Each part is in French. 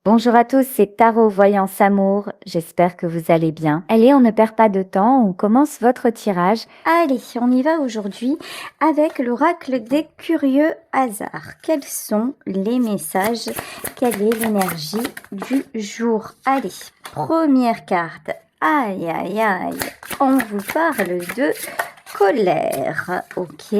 Bonjour à tous, c'est Tarot Voyance Amour, j'espère que vous allez bien. Allez, on ne perd pas de temps, on commence votre tirage. Allez, on y va aujourd'hui avec l'oracle des curieux hasards. Quels sont les messages? Quelle est l'énergie du jour? Allez, première carte. Aïe, aïe, aïe, on vous parle de colère, ok?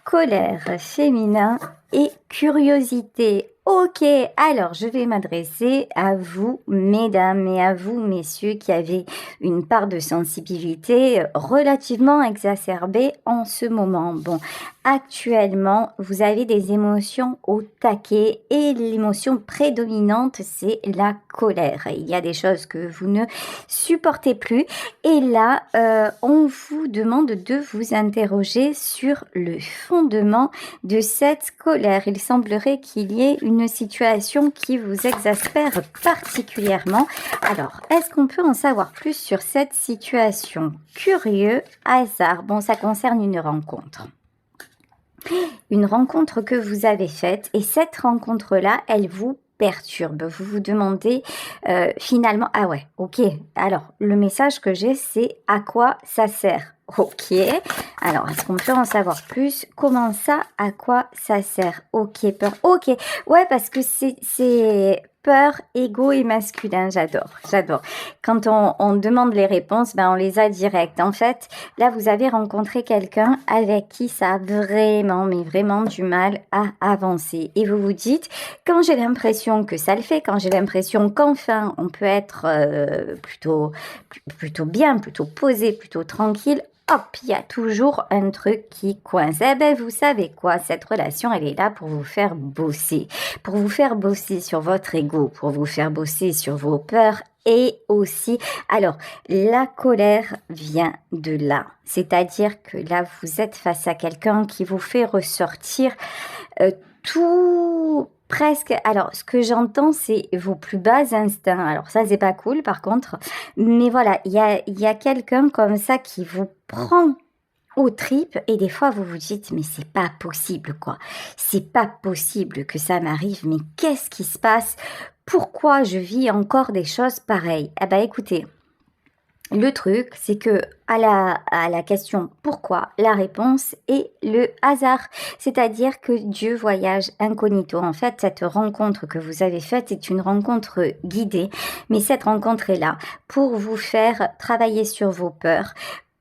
Colère, féminin et curiosité. Ok, alors je vais m'adresser à vous, mesdames, et à vous, messieurs, qui avez une part de sensibilité relativement exacerbée en ce moment. Bon, actuellement, vous avez des émotions au taquet et l'émotion prédominante, c'est la colère. Il y a des choses que vous ne supportez plus. Et là, on vous demande de vous interroger sur le fondement de cette colère. Il semblerait qu'il y ait une situation qui vous exaspère particulièrement. Alors, est-ce qu'on peut en savoir plus sur cette situation? Curieux hasard. Bon, ça concerne une rencontre. Une rencontre que vous avez faite, et cette rencontre-là, elle vous perturbe. Vous vous demandez finalement, ah ouais, ok, alors le message que j'ai, c'est à quoi ça sert? Ok, alors est-ce qu'on peut en savoir plus? Comment ça, à quoi ça sert? Ok, peur, ok, ouais, parce que c'est peur, égo et masculin, j'adore. Quand on demande les réponses, ben on les a directes. En fait, là, vous avez rencontré quelqu'un avec qui ça a vraiment, mais vraiment du mal à avancer. Et vous vous dites, quand j'ai l'impression que ça le fait, quand j'ai l'impression qu'enfin on peut être plutôt bien, plutôt posé, plutôt tranquille, hop, il y a toujours un truc qui coince. Eh ben, vous savez quoi, cette relation, elle est là pour vous faire bosser sur votre ego, pour vous faire bosser sur vos peurs et aussi, alors, la colère vient de là. C'est-à-dire que là, vous êtes face à quelqu'un qui vous fait ressortir tout presque. Alors, ce que j'entends, c'est vos plus bas instincts. Alors, ça, c'est pas cool, par contre. Mais voilà, il y a quelqu'un comme ça qui vous prend aux tripes et des fois vous vous dites mais c'est pas possible quoi, c'est pas possible que ça m'arrive, mais qu'est-ce qui se passe, pourquoi je vis encore des choses pareilles? Eh ben écoutez, le truc c'est que à la question pourquoi, la réponse est le hasard, c'est-à-dire que Dieu voyage incognito. En fait, cette rencontre que vous avez faite est une rencontre guidée, mais cette rencontre est là pour vous faire travailler sur vos peurs,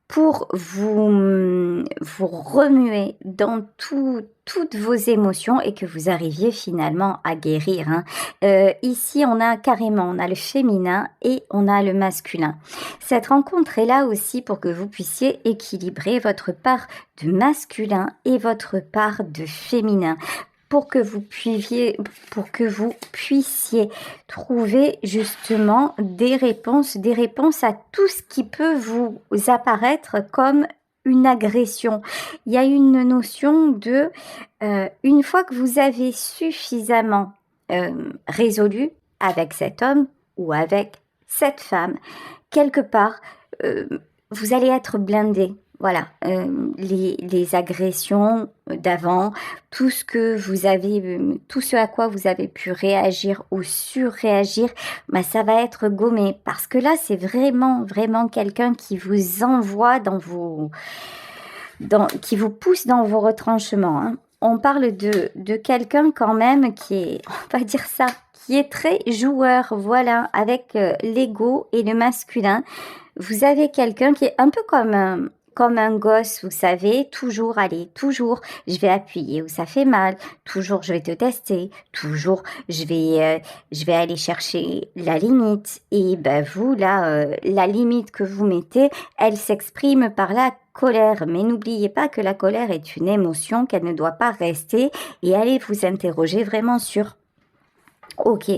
pour vous remuer dans toutes vos émotions et que vous arriviez finalement à guérir. Hein. Ici, on a le féminin et on a le masculin. Cette rencontre est là aussi pour que vous puissiez équilibrer votre part de masculin et votre part de féminin, pour que vous puissiez trouver justement des réponses à tout ce qui peut vous apparaître comme une agression. Il y a une notion de une fois que vous avez suffisamment résolu avec cet homme ou avec cette femme, quelque part, vous allez être blindé. Voilà, les agressions d'avant, tout ce à quoi vous avez pu réagir ou surréagir, bah, ça va être gommé. Parce que là, c'est vraiment quelqu'un qui vous envoie qui vous pousse dans vos retranchements. Hein. On parle de quelqu'un quand même qui est, on va dire ça, qui est très joueur, voilà, avec l'ego et le masculin. Vous avez quelqu'un qui est un peu comme un gosse, vous savez, toujours, allez, toujours, je vais appuyer où ça fait mal, toujours, je vais te tester, toujours, je vais aller chercher la limite. Et ben vous, là, la limite que vous mettez, elle s'exprime par la colère. Mais n'oubliez pas que la colère est une émotion, qu'elle ne doit pas rester, et allez vous interroger vraiment sur ok,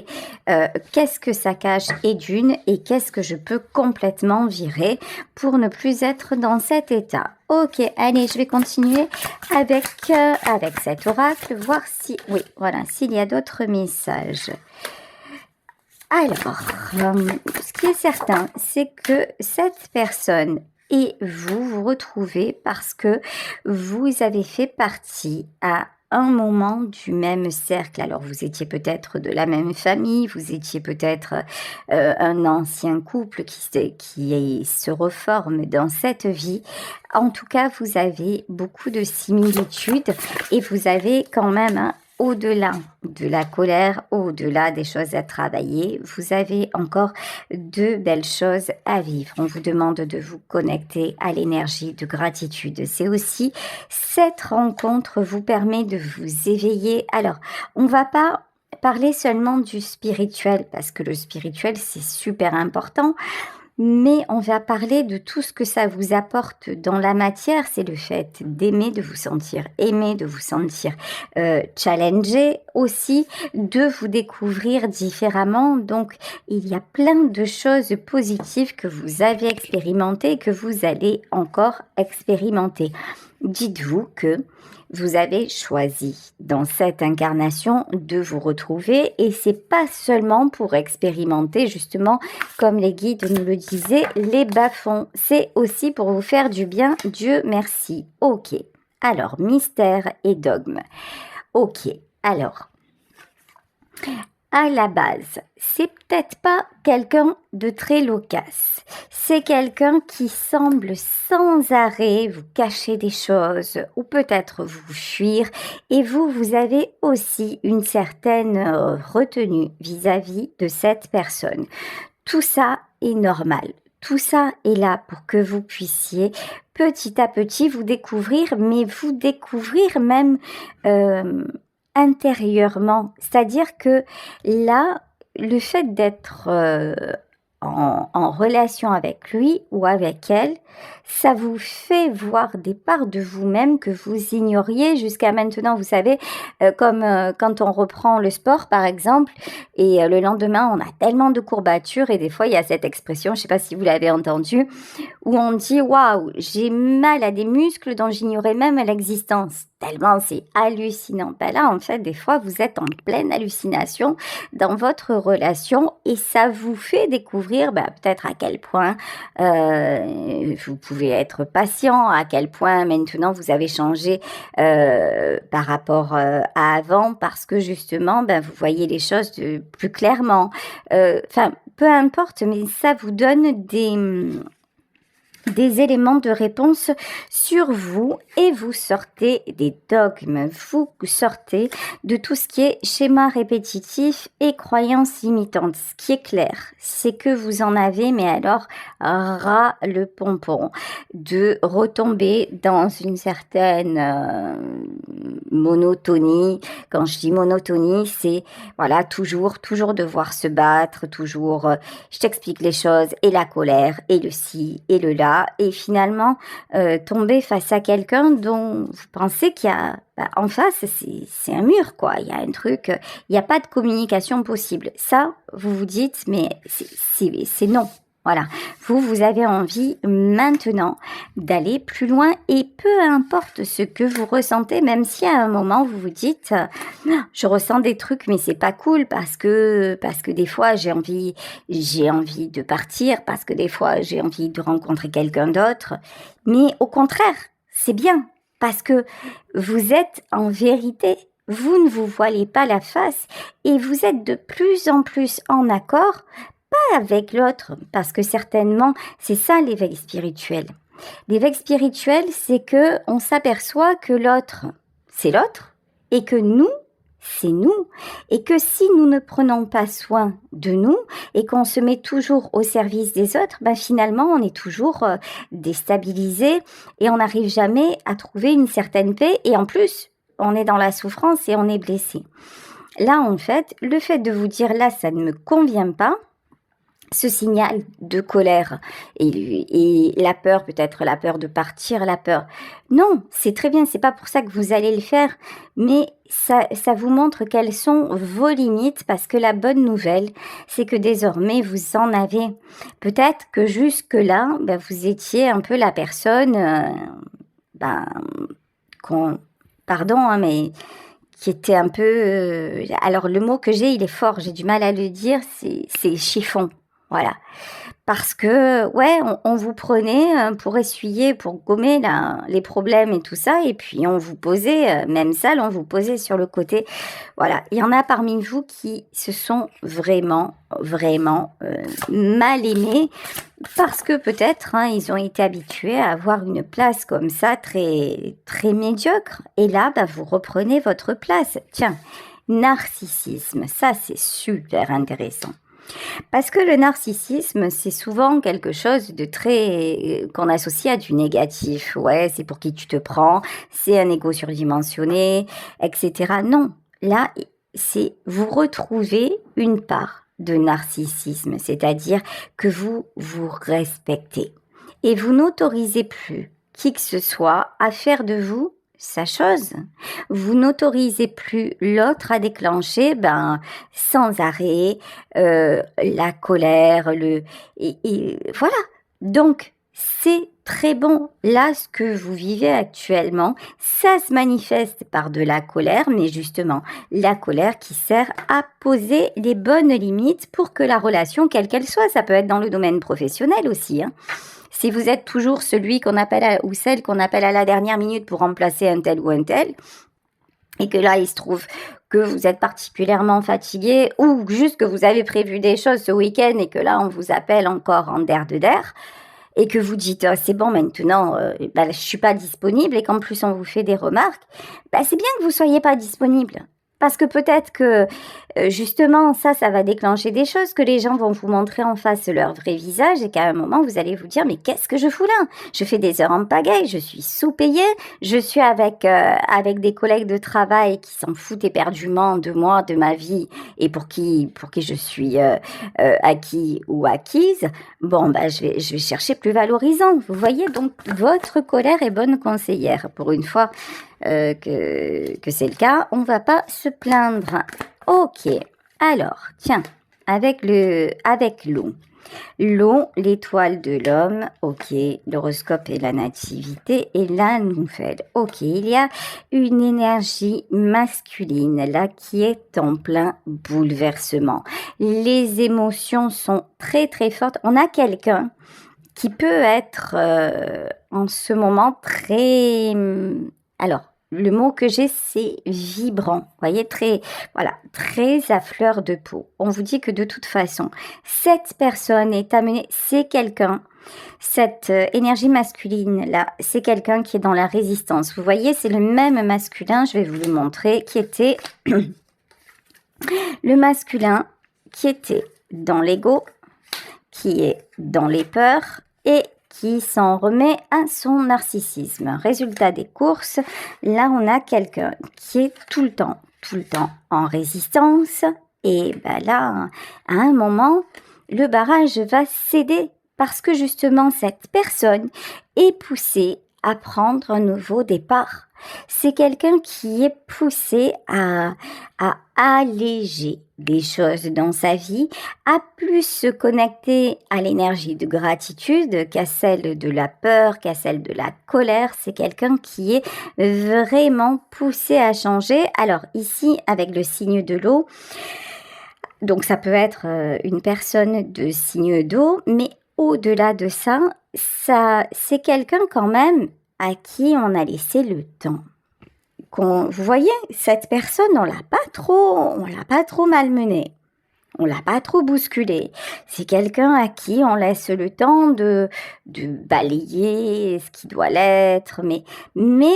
qu'est-ce que ça cache et d'une, et qu'est-ce que je peux complètement virer pour ne plus être dans cet état. Ok, allez, je vais continuer avec cet oracle, voir si, oui, voilà, s'il y a d'autres messages. Alors, ce qui est certain, c'est que cette personne et vous vous retrouvez parce que vous avez fait partie à un moment du même cercle. Alors vous étiez peut-être de la même famille, vous étiez peut-être un ancien couple qui se reforme dans cette vie. En tout cas, vous avez beaucoup de similitudes et vous avez quand même, au-delà de la colère, au-delà des choses à travailler, vous avez encore de belles choses à vivre. On vous demande de vous connecter à l'énergie de gratitude. C'est aussi cette rencontre vous permet de vous éveiller. Alors, on va pas parler seulement du spirituel parce que le spirituel c'est super important. Mais on va parler de tout ce que ça vous apporte dans la matière, c'est le fait d'aimer, de vous sentir aimé, de vous sentir challengé aussi, de vous découvrir différemment. Donc, il y a plein de choses positives que vous avez expérimentées et que vous allez encore expérimenter. Dites-vous que vous avez choisi dans cette incarnation de vous retrouver et c'est pas seulement pour expérimenter justement comme les guides nous le disaient les bas-fonds, c'est aussi pour vous faire du bien. Dieu merci. Ok, alors mystère et dogme. Ok, alors à la base, c'est peut-être pas quelqu'un de très loquace. C'est quelqu'un qui semble sans arrêt vous cacher des choses ou peut-être vous fuir. Et vous avez aussi une certaine retenue vis-à-vis de cette personne. Tout ça est normal. Tout ça est là pour que vous puissiez petit à petit vous découvrir, mais vous découvrir même intérieurement. C'est-à-dire que là, le fait d'être en relation avec lui ou avec elle, ça vous fait voir des parts de vous-même que vous ignoriez jusqu'à maintenant. Vous savez, comme quand on reprend le sport, par exemple, et le lendemain, on a tellement de courbatures, et des fois, il y a cette expression, je ne sais pas si vous l'avez entendue, où on dit « Waouh, j'ai mal à des muscles dont j'ignorais même l'existence ». Tellement c'est hallucinant. Ben là, en fait, des fois, vous êtes en pleine hallucination dans votre relation et ça vous fait découvrir peut-être à quel point vous pouvez être patient, à quel point maintenant vous avez changé par rapport à avant parce que justement, vous voyez les choses plus clairement. Enfin, peu importe, mais ça vous donne des éléments de réponse sur vous et vous sortez des dogmes, vous sortez de tout ce qui est schéma répétitif et croyances limitantes. Ce qui est clair, c'est que vous en avez, mais alors ras le pompon de retomber dans une certaine monotonie. Quand je dis monotonie, c'est voilà toujours devoir se battre, toujours je t'explique les choses et la colère et le ci et le là et finalement tomber face à quelqu'un dont vous pensez qu'il y a en face c'est un mur quoi, il y a un truc, il n'y a pas de communication possible. Ça vous vous dites mais c'est non. Voilà, vous avez envie maintenant d'aller plus loin et peu importe ce que vous ressentez, même si à un moment vous vous dites je ressens des trucs mais c'est pas cool parce que des fois j'ai envie de partir, parce que des fois j'ai envie de rencontrer quelqu'un d'autre, mais au contraire, c'est bien parce que vous êtes en vérité, vous ne vous voilez pas la face et vous êtes de plus en plus en accord avec l'autre, parce que certainement, c'est ça l'éveil spirituel. L'éveil spirituel, c'est que on s'aperçoit que l'autre, c'est l'autre, et que nous, c'est nous, et que si nous ne prenons pas soin de nous, et qu'on se met toujours au service des autres, finalement, on est toujours déstabilisé, et on n'arrive jamais à trouver une certaine paix, et en plus, on est dans la souffrance et on est blessé. Là, en fait, le fait de vous dire là, ça ne me convient pas, ce signal de colère et la peur, peut-être la peur de partir, la peur. Non, c'est très bien, c'est pas pour ça que vous allez le faire, mais ça vous montre quelles sont vos limites parce que la bonne nouvelle, c'est que désormais vous en avez. Peut-être que jusque-là, vous étiez un peu la personne, pardon, mais qui était un peu... alors le mot que j'ai, il est fort, j'ai du mal à le dire, c'est chiffon. Voilà. Parce que, ouais, on vous prenait pour essuyer, pour gommer les problèmes et tout ça, et puis on vous posait, même sale, on vous posait sur le côté. Voilà, il y en a parmi vous qui se sont vraiment, vraiment mal aimés, parce que peut-être ils ont été habitués à avoir une place comme ça, très, très médiocre, et là, vous reprenez votre place. Tiens, narcissisme, ça c'est super intéressant. Parce que le narcissisme, c'est souvent quelque chose de très qu'on associe à du négatif. Ouais, c'est pour qui tu te prends, c'est un ego surdimensionné, etc. Non, là, c'est vous retrouvez une part de narcissisme, c'est-à-dire que vous vous respectez et vous n'autorisez plus qui que ce soit à faire de vous sa chose. Vous n'autorisez plus l'autre à déclencher, sans arrêt, la colère, et voilà. Donc, c'est très bon. Là, ce que vous vivez actuellement, ça se manifeste par de la colère, mais justement, la colère qui sert à poser les bonnes limites pour que la relation, quelle qu'elle soit, ça peut être dans le domaine professionnel aussi, Si vous êtes toujours celui qu'on appelle ou celle qu'on appelle à la dernière minute pour remplacer un tel ou un tel, et que là, il se trouve que vous êtes particulièrement fatigué ou juste que vous avez prévu des choses ce week-end et que là, on vous appelle encore en der de der et que vous dites c'est bon maintenant, je suis pas disponible et qu'en plus on vous fait des remarques, c'est bien que vous soyez pas disponible. Parce que peut-être que justement ça va déclencher des choses, que les gens vont vous montrer en face leur vrai visage et qu'à un moment vous allez vous dire mais qu'est-ce que je fous là? Je fais des heures en pagaille, je suis sous-payée, je suis avec des collègues de travail qui s'en foutent éperdument de moi, de ma vie et pour qui je suis acquis ou acquise. Bon je vais chercher plus valorisant. Vous voyez, donc votre colère est bonne conseillère pour une fois. Que c'est le cas, on va pas se plaindre. Ok, alors, tiens, avec l'eau. L'eau, l'étoile de l'homme, ok, l'horoscope et la nativité et la nouvelle. Ok, il y a une énergie masculine là qui est en plein bouleversement. Les émotions sont très très fortes. On a quelqu'un qui peut être en ce moment très... Alors, le mot que j'ai, c'est vibrant. Vous voyez, très à fleur de peau. On vous dit que de toute façon, cette personne est amenée, c'est quelqu'un, cette énergie masculine-là, c'est quelqu'un qui est dans la résistance. Vous voyez, c'est le même masculin, je vais vous le montrer, qui était le masculin qui était dans l'ego, qui est dans les peurs et qui s'en remet à son narcissisme. Résultat des courses, là on a quelqu'un qui est tout le temps en résistance et là, à un moment, le barrage va céder parce que justement cette personne est poussée à prendre un nouveau départ. C'est quelqu'un qui est poussé à alléger des choses dans sa vie, à plus se connecter à l'énergie de gratitude qu'à celle de la peur, qu'à celle de la colère. C'est quelqu'un qui est vraiment poussé à changer. Alors ici, avec le signe de l'eau, donc ça peut être une personne de signe d'eau, mais au-delà de ça, c'est quelqu'un quand même à qui on a laissé le temps. Vous voyez, cette personne, on l'a pas trop malmenée. On l'a pas trop bousculé. C'est quelqu'un à qui on laisse le temps de balayer ce qui doit l'être. Mais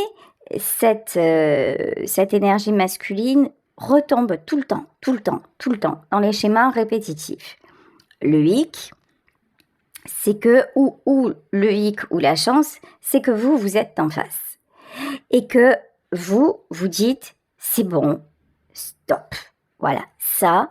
cette énergie masculine retombe tout le temps, dans les schémas répétitifs. Le hic, c'est que, ou le hic ou la chance, c'est que vous êtes en face. Et que vous dites, c'est bon, stop. Voilà, ça,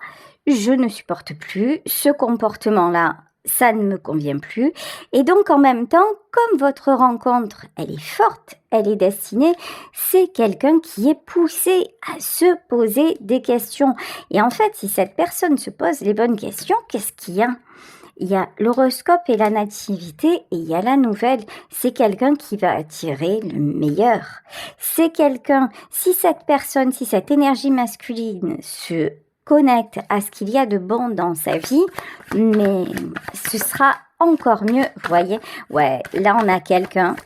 je ne supporte plus. Ce comportement-là, ça ne me convient plus. Et donc, en même temps, comme votre rencontre, elle est forte, elle est destinée, c'est quelqu'un qui est poussé à se poser des questions. Et en fait, si cette personne se pose les bonnes questions, qu'est-ce qu'il y a ? Il y a l'horoscope et la nativité et il y a la nouvelle. C'est quelqu'un qui va attirer le meilleur. C'est quelqu'un, si cette énergie masculine se connecte à ce qu'il y a de bon dans sa vie, mais ce sera encore mieux, vous voyez. Ouais, là on a quelqu'un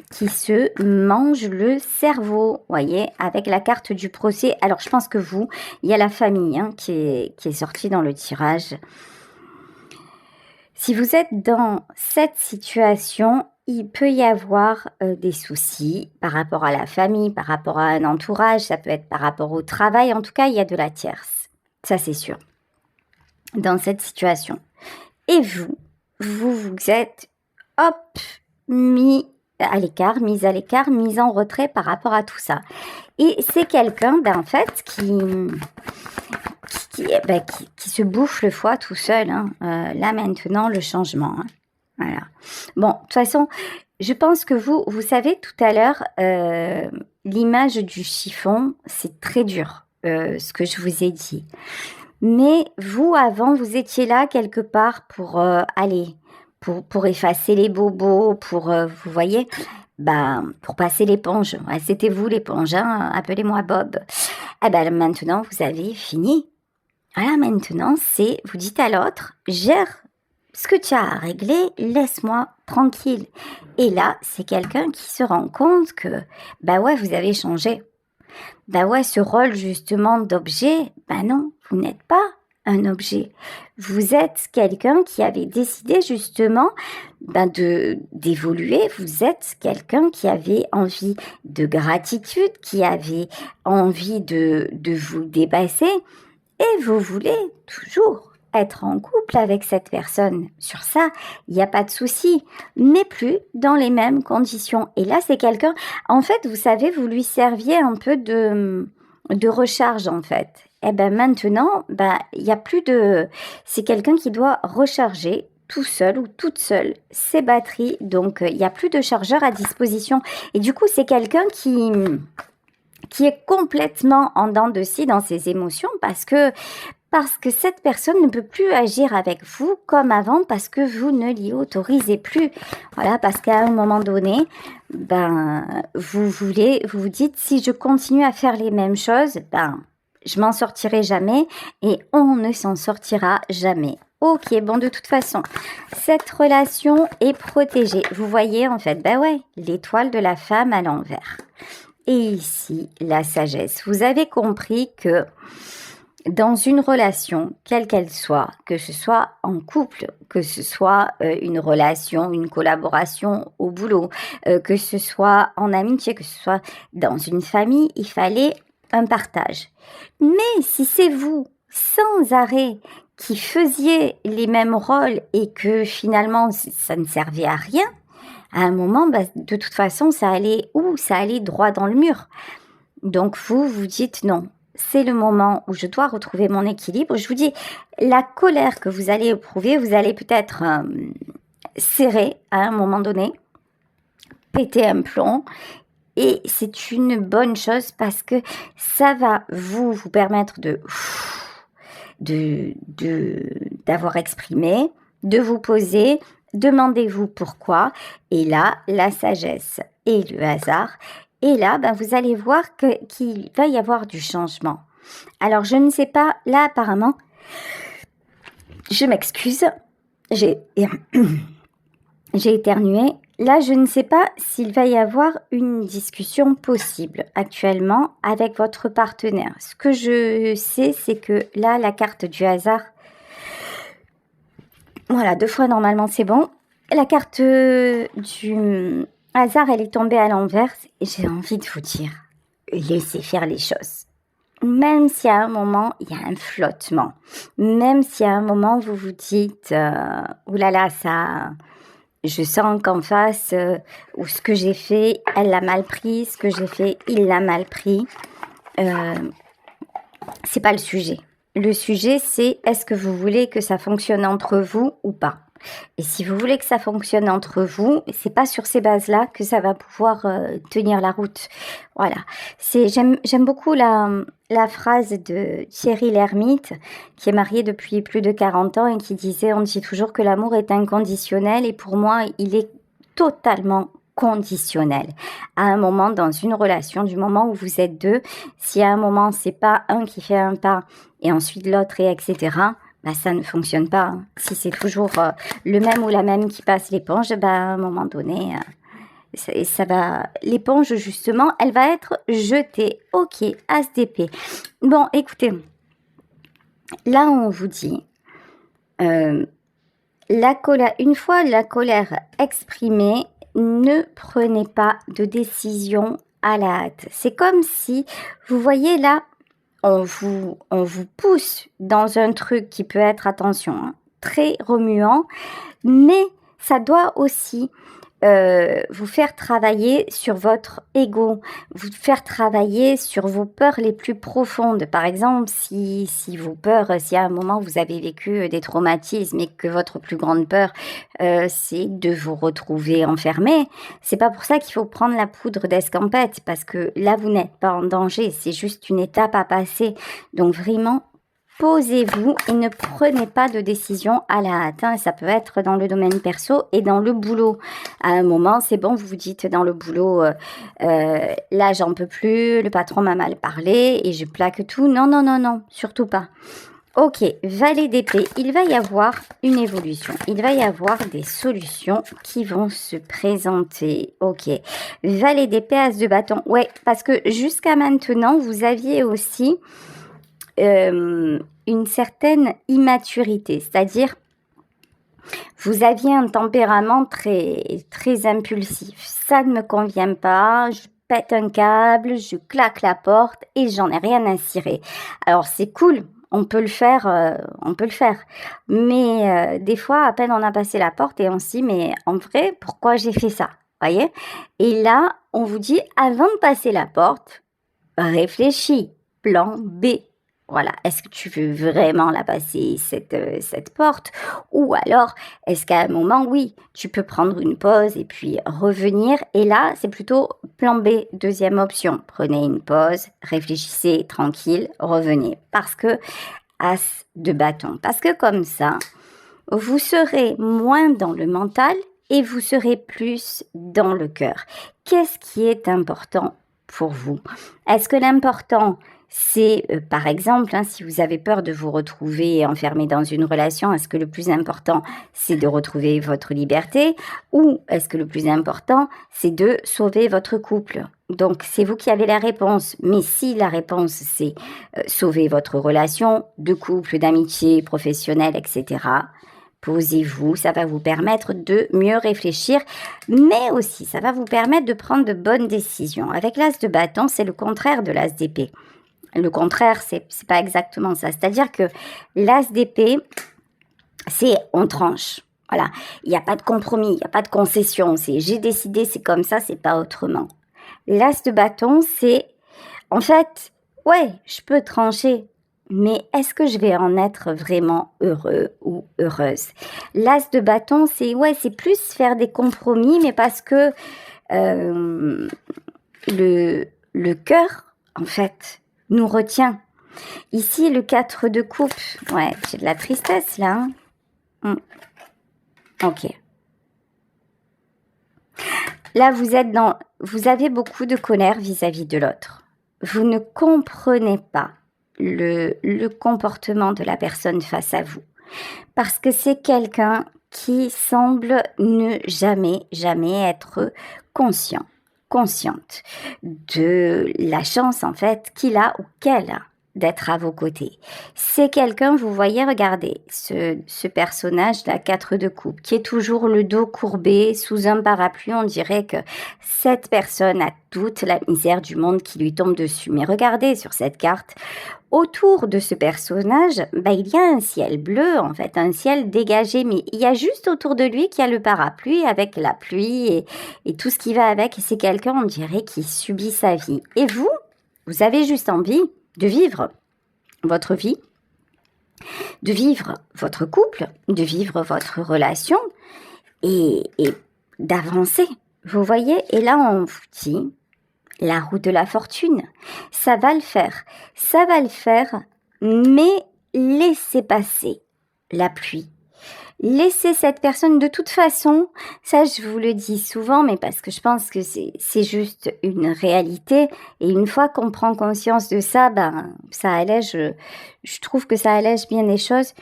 qui se mange le cerveau, vous voyez, avec la carte du procès. Alors je pense que vous, il y a la famille qui est sortie dans le tirage. Si vous êtes dans cette situation, il peut y avoir des soucis par rapport à la famille, par rapport à un entourage, ça peut être par rapport au travail. En tout cas, il y a de la tierce, ça c'est sûr, dans cette situation. Et vous êtes, hop, mis à l'écart, mise en retrait par rapport à tout ça. Et c'est quelqu'un, en fait, qui se bouffe le foie tout seul. Là, maintenant, le changement. Voilà. Bon, de toute façon, je pense que vous savez, tout à l'heure, l'image du chiffon, c'est très dur, ce que je vous ai dit. Mais vous, avant, vous étiez là quelque part pour pour effacer les bobos, vous voyez, pour passer l'éponge. Ouais, c'était vous l'éponge, appelez-moi Bob. Maintenant, vous avez fini. Voilà, maintenant, vous dites à l'autre, gère ce que tu as à régler, laisse-moi tranquille. Et là, c'est quelqu'un qui se rend compte que, ouais, vous avez changé. Ouais, ce rôle justement d'objet, non, vous n'êtes pas un objet. Vous êtes quelqu'un qui avait décidé justement d'évoluer. Vous êtes quelqu'un qui avait envie de gratitude, qui avait envie de vous dépasser. Et vous voulez toujours être en couple avec cette personne. Sur ça, il n'y a pas de souci, mais plus dans les mêmes conditions. Et là, c'est quelqu'un, en fait, vous savez, vous lui serviez un peu de recharge, en fait. Maintenant, il n'y a plus de... C'est quelqu'un qui doit recharger tout seul ou toute seule ses batteries. Donc, il n'y a plus de chargeur à disposition. Et du coup, c'est quelqu'un qui est complètement en dents de scie dans ses émotions parce que cette personne ne peut plus agir avec vous comme avant parce que vous ne l'y autorisez plus. Voilà, parce qu'à un moment donné, vous vous dites, si je continue à faire les mêmes choses, je m'en sortirai jamais et on ne s'en sortira jamais. Ok, bon, de toute façon, cette relation est protégée. Vous voyez, en fait, ouais, l'étoile de la femme à l'envers. Et ici, la sagesse. Vous avez compris que dans une relation, quelle qu'elle soit, que ce soit en couple, que ce soit une relation, une collaboration au boulot, que ce soit en amitié, que ce soit dans une famille, il fallait un partage. Mais si c'est vous, sans arrêt, qui faisiez les mêmes rôles et que finalement ça ne servait à rien, à un moment, de toute façon, ça allait où? Ça allait droit dans le mur. Donc vous dites non. C'est le moment où je dois retrouver mon équilibre. Je vous dis, la colère que vous allez éprouver, vous allez peut-être serrer à un moment donné, péter un plomb. Et c'est une bonne chose parce que ça va vous permettre d'avoir exprimé, de vous poser, demandez-vous pourquoi. Et là, la sagesse et le hasard. Et là, vous allez voir qu'il va y avoir du changement. Alors, je ne sais pas, là, apparemment, je m'excuse, j'ai éternué. Là, je ne sais pas s'il va y avoir une discussion possible actuellement avec votre partenaire. Ce que je sais, c'est que là, la carte du hasard, voilà, 2 fois normalement, c'est bon. La carte du hasard, elle est tombée à l'envers et j'ai envie de vous dire, laissez faire les choses. Même si à un moment, il y a un flottement, même si à un moment, vous vous dites, oulala, ça, je sens qu'en face, ou ce que j'ai fait, elle l'a mal pris, ce que j'ai fait, il l'a mal pris, c'est pas le sujet. Le sujet, c'est est-ce que vous voulez que ça fonctionne entre vous ou pas? Et si vous voulez que ça fonctionne entre vous, c'est pas sur ces bases-là que ça va pouvoir tenir la route. Voilà. J'aime beaucoup la phrase de Thierry Lhermitte, qui est marié depuis plus de 40 ans et qui disait, on dit toujours que l'amour est inconditionnel et pour moi, il est totalement conditionnel. À un moment dans une relation, du moment où vous êtes deux, si à un moment c'est pas un qui fait un pas et ensuite l'autre et etc., ça ne fonctionne pas. Si c'est toujours le même ou la même qui passe l'éponge, à un moment donné, ça va. L'éponge justement, elle va être jetée. Ok, As d'épée. Bon, écoutez, là on vous dit. La colère, une fois la colère exprimée, ne prenez pas de décision à la hâte. C'est comme si, vous voyez là, on vous pousse dans un truc qui peut être, attention, très remuant, mais ça doit aussi vous faire travailler sur votre ego, vous faire travailler sur vos peurs les plus profondes. Par exemple, si vos peurs, si à un moment vous avez vécu des traumatismes et que votre plus grande peur, c'est de vous retrouver enfermé, c'est pas pour ça qu'il faut prendre la poudre d'escampette, parce que là, vous n'êtes pas en danger, c'est juste une étape à passer. Donc vraiment, posez-vous et ne prenez pas de décision à la hâte. Ça peut être dans le domaine perso et dans le boulot. À un moment, c'est bon, vous vous dites dans le boulot, là j'en peux plus, le patron m'a mal parlé et je plaque tout. Non, non, non, non, surtout pas. Ok, valet d'épée, il va y avoir une évolution. Il va y avoir des solutions qui vont se présenter. Ok, valet d'épée, as de bâton. Ouais, parce que jusqu'à maintenant, vous aviez aussi une certaine immaturité, c'est-à-dire vous aviez un tempérament très, très impulsif. Ça ne me convient pas, je pète un câble, je claque la porte et j'en ai rien à cirer. Alors c'est cool, on peut le faire. Mais des fois, à peine on a passé la porte et on se dit, mais en vrai, pourquoi j'ai fait ça? Voyez? Et là, on vous dit, avant de passer la porte, réfléchis, plan B. Voilà, est-ce que tu veux vraiment la passer, cette porte? Ou alors, est-ce qu'à un moment, oui, tu peux prendre une pause et puis revenir? Et là, c'est plutôt plan B, deuxième option. Prenez une pause, réfléchissez tranquille, revenez. Parce que, as de bâton. Parce que comme ça, vous serez moins dans le mental et vous serez plus dans le cœur. Qu'est-ce qui est important pour vous? Est-ce que l'important, c'est, par exemple, si vous avez peur de vous retrouver enfermé dans une relation, est-ce que le plus important, c'est de retrouver votre liberté? Ou est-ce que le plus important, c'est de sauver votre couple? Donc, c'est vous qui avez la réponse. Mais si la réponse, c'est sauver votre relation de couple, d'amitié, professionnelle, etc., posez-vous, ça va vous permettre de mieux réfléchir, mais aussi ça va vous permettre de prendre de bonnes décisions. Avec l'as de bâton, c'est le contraire de l'as d'épée. Le contraire, c'est pas exactement ça. C'est-à-dire que l'as d'épée, c'est on tranche. Voilà, il n'y a pas de compromis, il n'y a pas de concession. C'est j'ai décidé, c'est comme ça, c'est pas autrement. L'as de bâton, c'est en fait, ouais, je peux trancher, mais est-ce que je vais en être vraiment heureux ou heureuse? L'as de bâton, c'est plus faire des compromis, mais parce que le cœur, en fait, nous retient. Ici, le 4 de coupe, ouais, j'ai de la tristesse là. Ok. Là, vous avez beaucoup de colère vis-à-vis de l'autre. Vous ne comprenez pas le comportement de la personne face à vous. Parce que c'est quelqu'un qui semble ne jamais être consciente de la chance en fait qu'il a ou qu'elle a d'être à vos côtés. C'est quelqu'un, vous voyez, regardez, ce personnage, la 4 de coupe, qui est toujours le dos courbé sous un parapluie, on dirait que cette personne a toute la misère du monde qui lui tombe dessus. Mais regardez sur cette carte, autour de ce personnage, il y a un ciel bleu, en fait, un ciel dégagé, mais il y a juste autour de lui qu'il y a le parapluie avec la pluie et tout ce qui va avec. Et c'est quelqu'un, on dirait, qui subit sa vie. Et vous avez juste envie de vivre votre vie, de vivre votre couple, de vivre votre relation et d'avancer. Vous voyez, et là on vous dit, la roue de la fortune, ça va le faire, mais laissez passer la pluie, Laissez cette personne de toute façon, ça je vous le dis souvent, mais parce que je pense que c'est juste une réalité. Et une fois qu'on prend conscience de ça, ça allège, je trouve que ça allège bien les choses.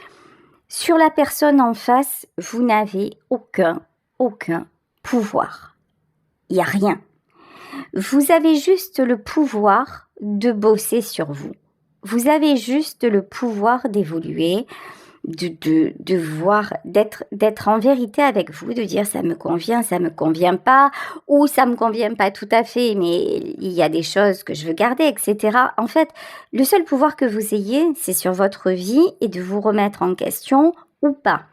Sur la personne en face, vous n'avez aucun pouvoir. Il n'y a rien. Vous avez juste le pouvoir de bosser sur vous. Vous avez juste le pouvoir d'évoluer, de voir, d'être en vérité avec vous, de dire ça me convient pas, ou ça me convient pas tout à fait, mais il y a des choses que je veux garder, etc. En fait, le seul pouvoir que vous ayez, c'est sur votre vie et de vous remettre en question ou pas.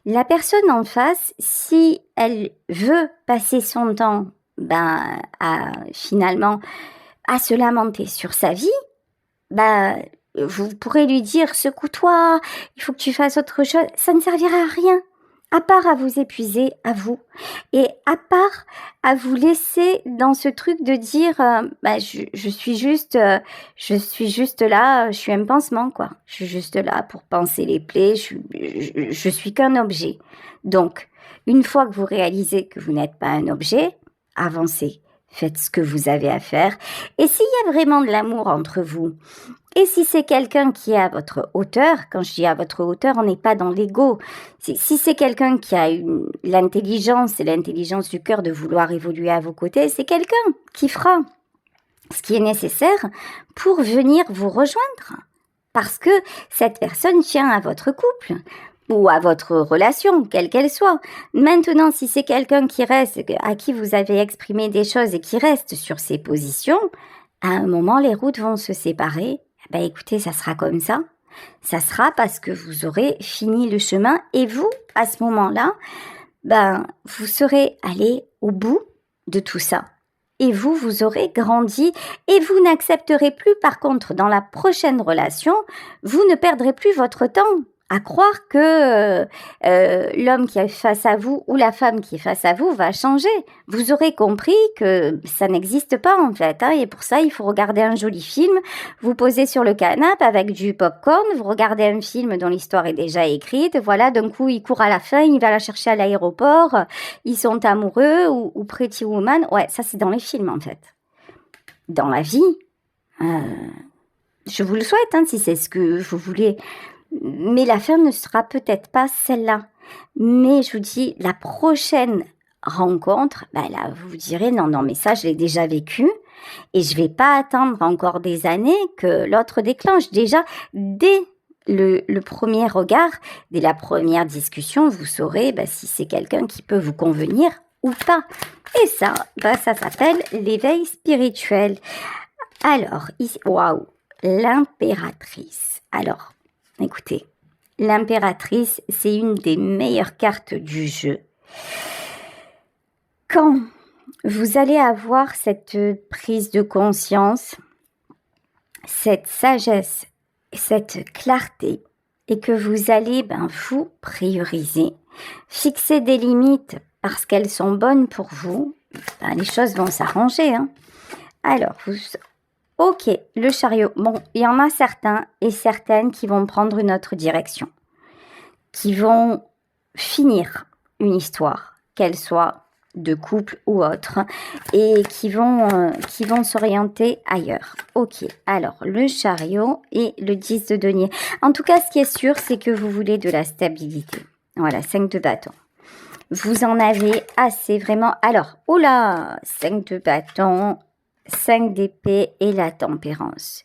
La personne en face, si elle veut passer son temps, finalement, à se lamenter sur sa vie, vous pourrez lui dire, secoue-toi, il faut que tu fasses autre chose. Ça ne servira à rien, à part à vous épuiser, à vous. Et à part à vous laisser dans ce truc de dire, je suis juste là, je suis un pansement, quoi. Je suis juste là pour panser les plaies, je suis qu'un objet. Donc, une fois que vous réalisez que vous n'êtes pas un objet, avancez. Faites ce que vous avez à faire. Et s'il y a vraiment de l'amour entre vous, et si c'est quelqu'un qui est à votre hauteur, quand je dis à votre hauteur, on n'est pas dans l'ego. Si c'est quelqu'un qui a l'intelligence et l'intelligence du cœur de vouloir évoluer à vos côtés, c'est quelqu'un qui fera ce qui est nécessaire pour venir vous rejoindre. Parce que cette personne tient à votre couple ou à votre relation, quelle qu'elle soit. Maintenant, si c'est quelqu'un qui reste, à qui vous avez exprimé des choses et qui reste sur ses positions, à un moment, les routes vont se séparer. Écoutez, ça sera comme ça. Ça sera parce que vous aurez fini le chemin et vous, à ce moment-là, vous serez allé au bout de tout ça. Et vous aurez grandi et vous n'accepterez plus, par contre, dans la prochaine relation, vous ne perdrez plus votre temps à croire que l'homme qui est face à vous ou la femme qui est face à vous va changer. Vous aurez compris que ça n'existe pas en fait, et pour ça il faut regarder un joli film, vous posez sur le canapé avec du popcorn, vous regardez un film dont l'histoire est déjà écrite, voilà, d'un coup il court à la fin, il va la chercher à l'aéroport, ils sont amoureux ou Pretty Woman, ouais, ça c'est dans les films en fait. Dans la vie, je vous le souhaite si c'est ce que vous voulez. Mais la fin ne sera peut-être pas celle-là. Mais je vous dis, la prochaine rencontre, là, vous vous direz, non, mais ça, je l'ai déjà vécu. Et je vais pas attendre encore des années que l'autre déclenche. Déjà, dès le premier regard, dès la première discussion, vous saurez si c'est quelqu'un qui peut vous convenir ou pas. Et ça, ça s'appelle l'éveil spirituel. Alors, ici, waouh, l'impératrice. Alors, écoutez, l'impératrice, c'est une des meilleures cartes du jeu. Quand vous allez avoir cette prise de conscience, cette sagesse, cette clarté, et que vous allez vous prioriser, fixer des limites parce qu'elles sont bonnes pour vous, les choses vont s'arranger. Alors, ok, le chariot. Bon, il y en a certains et certaines qui vont prendre une autre direction, qui vont finir une histoire, qu'elle soit de couple ou autre, et qui vont s'orienter ailleurs. Ok, alors le chariot et le 10 de denier. En tout cas, ce qui est sûr, c'est que vous voulez de la stabilité. Voilà, 5 de bâton. Vous en avez assez, vraiment. Alors, 5 de bâton, 5 d'épée et la tempérance.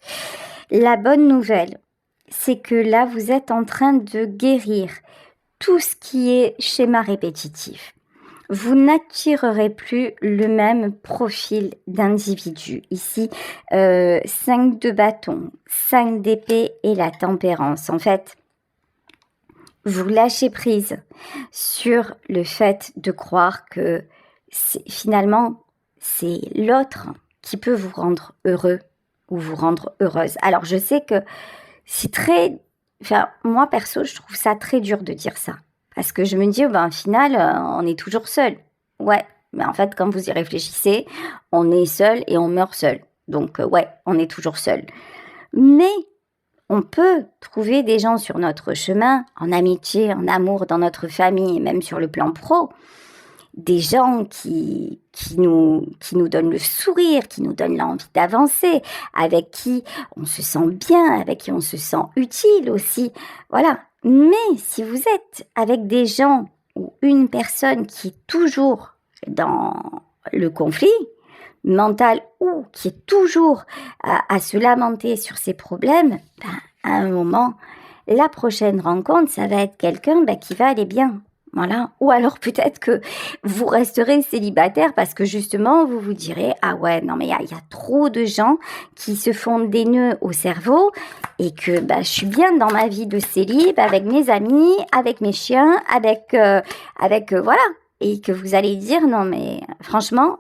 La bonne nouvelle, c'est que là, vous êtes en train de guérir tout ce qui est schéma répétitif. Vous n'attirerez plus le même profil d'individu. Ici, 5 de bâton, 5 d'épée et la tempérance. En fait, vous lâchez prise sur le fait de croire que finalement, c'est l'autre qui peut vous rendre heureux ou vous rendre heureuse. Alors, je sais que c'est très... moi, perso, je trouve ça très dur de dire ça. Parce que je me dis, au final, on est toujours seul. Ouais, mais en fait, quand vous y réfléchissez, on est seul et on meurt seul. Donc, ouais, on est toujours seul. Mais on peut trouver des gens sur notre chemin, en amitié, en amour, dans notre famille et même sur le plan pro, des gens qui nous donnent le sourire, qui nous donnent l'envie d'avancer, avec qui on se sent bien, avec qui on se sent utile aussi. Voilà. Mais si vous êtes avec des gens ou une personne qui est toujours dans le conflit mental ou qui est toujours à se lamenter sur ses problèmes, à un moment, la prochaine rencontre, ça va être quelqu'un qui va aller bien. Voilà. Ou alors peut-être que vous resterez célibataire parce que justement, vous vous direz « Ah ouais, non mais il y a trop de gens qui se font des nœuds au cerveau et que je suis bien dans ma vie de célib avec mes amis, avec mes chiens, avec voilà. » Et que vous allez dire « Non mais franchement,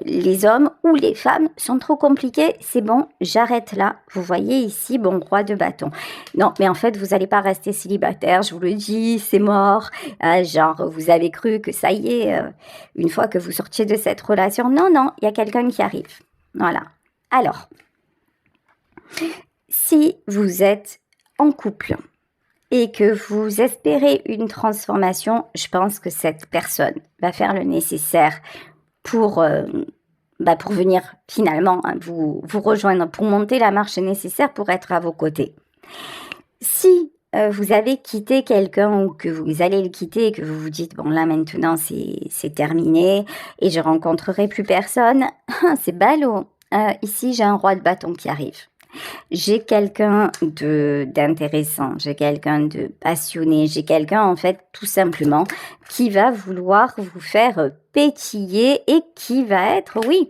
les hommes ou les femmes sont trop compliqués, c'est bon, j'arrête là. » Vous voyez ici, bon, roi de bâton. Non, mais en fait, vous n'allez pas rester célibataire, je vous le dis, c'est mort. Genre, vous avez cru que ça y est, une fois que vous sortiez de cette relation. Non, non, il y a quelqu'un qui arrive. Voilà. Alors, si vous êtes en couple et que vous espérez une transformation, je pense que cette personne va faire le nécessaire pour venir finalement vous rejoindre, pour monter la marche nécessaire pour être à vos côtés. Si vous avez quitté quelqu'un ou que vous allez le quitter et que vous vous dites « Bon, là maintenant c'est terminé et je rencontrerai plus personne », c'est ballot. Ici, j'ai un roi de bâton qui arrive. J'ai quelqu'un d'intéressant, j'ai quelqu'un de passionné, j'ai quelqu'un en fait tout simplement qui va vouloir vous faire pétiller et qui va être, oui,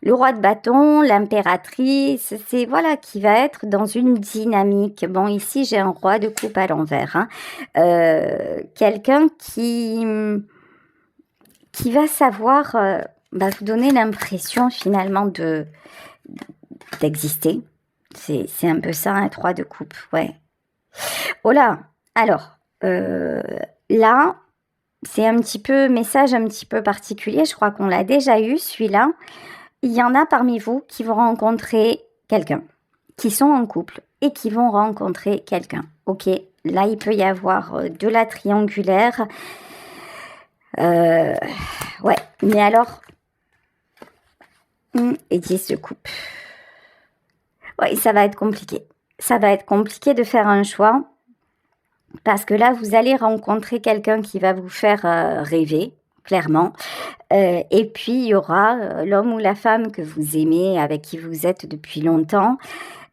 le roi de bâton, l'impératrice, c'est voilà, qui va être dans une dynamique. Bon, ici j'ai un roi de coupe à l'envers, quelqu'un qui va savoir vous donner l'impression finalement d'exister. C'est un peu ça, un 3 de coupe, ouais. Oh là, alors, là, c'est un petit peu, message un petit peu particulier, je crois qu'on l'a déjà eu, celui-là. Il y en a parmi vous qui vont rencontrer quelqu'un, qui sont en couple et qui vont rencontrer quelqu'un. Ok, là, il peut y avoir de la triangulaire. Ouais, mais alors, et 10 de coupe. Oui, ça va être compliqué. Ça va être compliqué de faire un choix parce que là, vous allez rencontrer quelqu'un qui va vous faire rêver, clairement. Et puis, il y aura l'homme ou la femme que vous aimez, avec qui vous êtes depuis longtemps,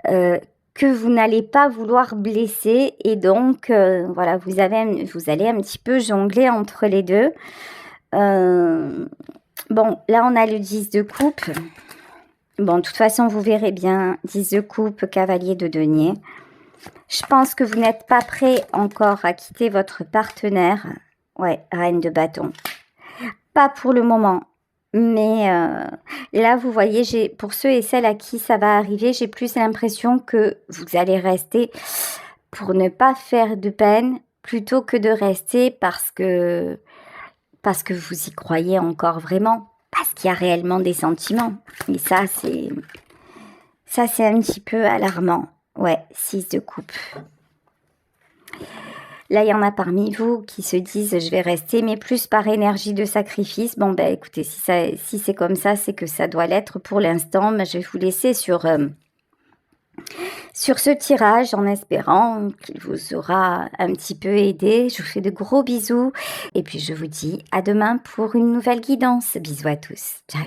que vous n'allez pas vouloir blesser. Et donc, voilà, vous allez un petit peu jongler entre les deux. Bon, là, on a le 10 de coupe. Bon, de toute façon, vous verrez bien, 10 de coupe, cavalier de denier. Je pense que vous n'êtes pas prêt encore à quitter votre partenaire. Ouais, reine de bâton. Pas pour le moment. Mais là, vous voyez, pour ceux et celles à qui ça va arriver, j'ai plus l'impression que vous allez rester pour ne pas faire de peine plutôt que de rester parce que vous y croyez encore vraiment. Parce qu'il y a réellement des sentiments. Et ça, c'est un petit peu alarmant. Ouais, 6 de coupe. Là, il y en a parmi vous qui se disent « je vais rester », mais plus par énergie de sacrifice. Bon, écoutez, si c'est comme ça, c'est que ça doit l'être pour l'instant. Mais je vais vous laisser sur ce tirage en espérant qu'il vous aura un petit peu aidé. Je vous fais de gros bisous et puis je vous dis à demain pour une nouvelle guidance. Bisous à tous. Ciao.